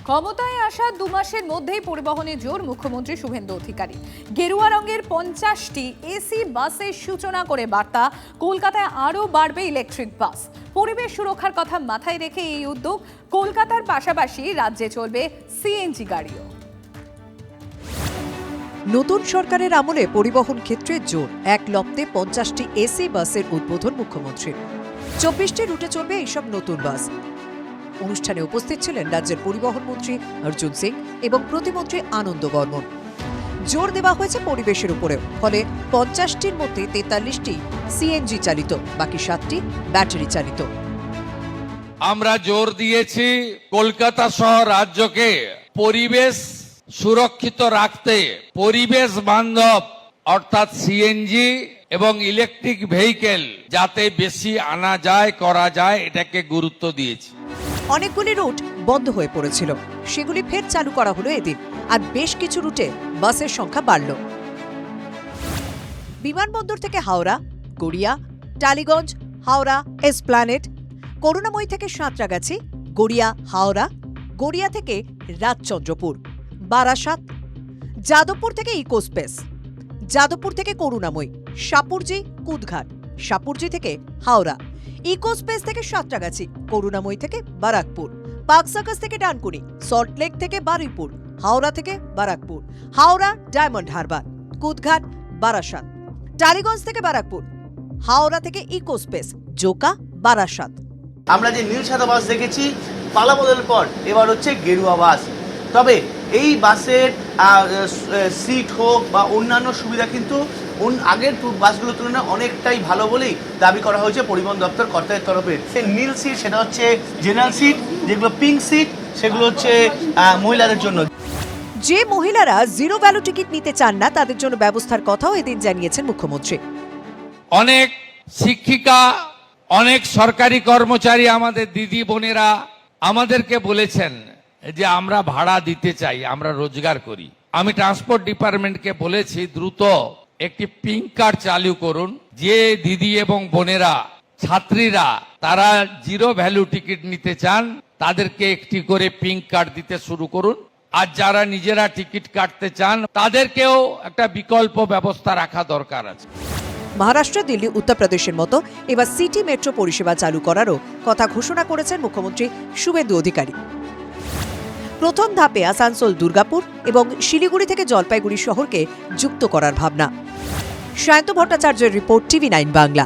ক্ষমতায় আসা 2 মাসের মধ্যেই পরিবহনে জোর মুখ্যমন্ত্রী শুভেন্দু অধিকারী। গেরুয়া রঙের 50টি এসি বাসের সূচনা করে বার্তা, কলকাতায় আরও বাড়বে ইলেকট্রিক বাস। পরিবেশ সুরক্ষার কথা মাথায় রেখে এই উদ্যোগ। কলকাতার পাশাপাশি রাজ্যে চলবে সিএনজি গাড়িও। নতুন সরকারের আমলে পরিবহন ক্ষেত্রে জোর। এক লপ্তে 50টি এসি বাসের উদ্বোধন মুখ্যমন্ত্রীর। 24টি রুটে চলবে এইসব নতুন বাস। অনুষ্ঠানে উপস্থিত ছিলেন রাজ্যের পরিবহন মন্ত্রী অর্জুন সিং এবং প্রতিমন্ত্রী আনন্দ বর্মন। জোর দেওয়া হয়েছে পরিবেশের উপরেও, ফলে 50টির মধ্যে 43টি সিএনজি চালিত, বাকি 7টি ব্যাটারি চালিত। আমরা জোর দিয়েছি কলকাতা সহ রাজ্যকে পরিবেশ সুরক্ষিত রাখতে পরিবেশ বান্ধব অর্থাৎ সিএনজি এবং ইলেকট্রিক ভেহিকেল যাতে বেশি আনা যায় করা যায় এটাকে গুরুত্ব দিয়েছি। অনেকগুলি রুট বন্ধ হয়ে পড়েছিল, সেগুলি ফের চালু করা হলো এদিন। আর বেশ কিছু রুটে বাসের সংখ্যা বাড়ল। বিমানবন্দর থেকে হাওড়া, গড়িয়া, টালিগঞ্জ, হাওড়া এসপ্ল্যানেড, করুণাময়ী থেকে সাঁতরাগাছি, গড়িয়া হাওড়া, গড়িয়া থেকে রাজচন্দ্রপুর, বারাসাত, যাদবপুর থেকে ইকোস্পেস, যাদবপুর থেকে করুণাময়ী, সাপুরজি কুদঘাট, সাপুরজি থেকে হাওড়া, ইকোস্পেস থেকে সাঁতরাগাছি, করুণাময়ী থেকে বারাকপুর, পার্ক সার্কাস থেকে ডানকুনি, সল্টলেক থেকে বারুইপুর, হাওড়া থেকে বারাকপুর, হাওড়া ডায়মন্ড হারবার, কুদঘাট বারাসাত, টালিগঞ্জ থেকে বারাকপুর, হাওড়া থেকে ইকোস্পেস, জোকা বারাসাত। আমরা যে নীল সাদা বাস দেখেছি পালা বদলের পর এবার হচ্ছে গেরুয়া বাস। তবে এই বাসের সিট হোক বা অন্যান্য সুবিধা কিন্তু আগের বাসগুলোর তুলনায় অনেকটাই ভালো বলেই দাবি করা হয়েছে পরিবহন দপ্তর কর্তাদের তরফে। নীল সিট সেটা হচ্ছে জেনারেল সিট, যেগুলো পিঙ্ক সিট সেগুলো হচ্ছে মহিলাদের জন্য। যে মহিলারা জিরো ভ্যালু টিকিট নিতে চান না তাদের জন্য ব্যবস্থার কথাও এদিন জানিয়েছেন মুখ্যমন্ত্রী। অনেক শিক্ষিকা, অনেক সরকারি কর্মচারী, আমাদের দিদি বোনেরা আমাদেরকে বলেছেন যে আমরা ভাড়া দিতে চাই, আমরা রোজগার করি। আমি ট্রান্সপোর্ট ডিপার্টমেন্টকে বলেছি দ্রুত একটি পিঙ্ক কার্ড চালু করুন। যে দিদি এবং বোনেরা ছাত্রীরা তারা জিরো ভ্যালু টিকিট নিতে চান তাদেরকে একটি করে পিঙ্ক কার্ড দিতে শুরু করুন। আর যারা নিজেরা টিকিট কাটতে চান তাদেরকেও একটা বিকল্প ব্যবস্থা রাখা দরকার আছে। মহারাষ্ট্র, দিল্লি, উত্তরপ্রদেশের মতো এবার সিটি মেট্রো পরিষেবা চালু করারও কথা ঘোষণা করেছেন মুখ্যমন্ত্রী শুভেন্দু অধিকারী। প্রথম ধাপে আসানসোল, দুর্গাপুর এবং শিলিগুড়ি থেকে জলপাইগুড়ি শহরকে যুক্ত করার ভাবনা। সায়ন্ত ভট্টাচার্যের রিপোর্ট, TV9 বাংলা।